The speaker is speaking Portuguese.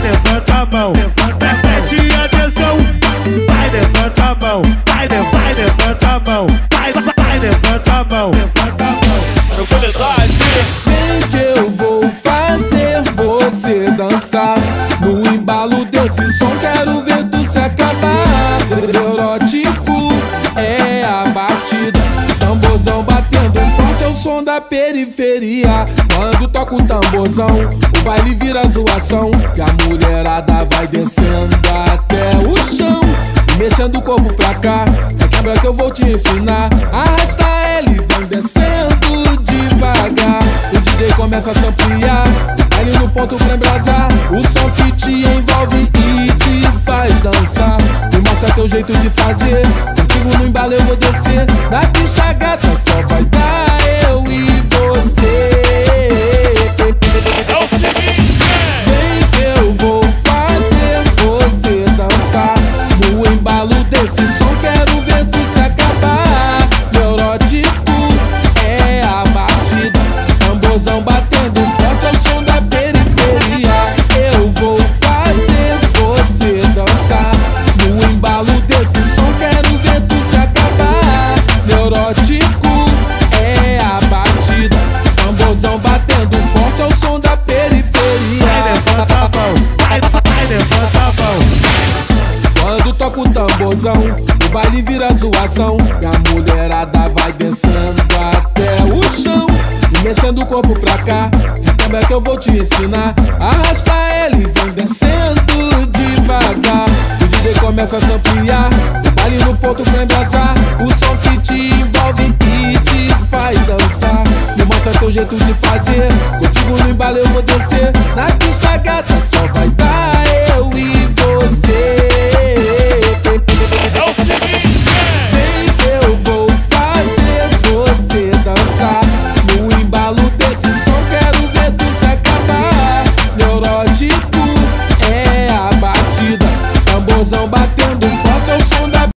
levanta a mão. Preste atenção. Vai, levanta a mão. Vai, levanta a mão. Vai, levanta a mão. Eu começar assim. Vem que eu vou fazer você dançar no embalo desse som, quero ver tu se acabar. Neurótico é a batida, tamborzão batendo forte é o som da periferia. Quando toca o tamborzão, o baile vira zoação, e a mulherada vai descendo até o chão, mexendo o corpo pra cá. Quebra que eu vou te ensinar. Arrasta ela e vem descendo devagar. O DJ começa a samplear, baile no ponto pra embrasar. O som que te envolve e te faz dançar. Me mostra teu jeito de fazer, contigo no embalo eu vou descer. Na pista gata só vai dar eu e você. É o seguinte, Vem que eu vou fazer você dançar no embalo desse som, quero ver tu se acabar. Neurótico é a batida, tamborzão batendo forte é o som da periferia. Eu vou fazer você dançar no embalo desse som, quero ver tu se acabar. Neurótico é a batida, tamborzão batendo forte é o som da periferia. Vai, levanta a mão. Vai, levanta a mão. Quando toca o tamborzão, o baile vira zoação, e a mulherada vai descendo até o chão, e mexendo o corpo pra cá. Como é que eu vou te ensinar? Arrasta ela e vem descendo devagar. O DJ começa a samplear, o baile no ponto pra embrasar. O som que te envolve e te faz dançar. Me mostra teu jeito de fazer, contigo no embalo eu vou descer.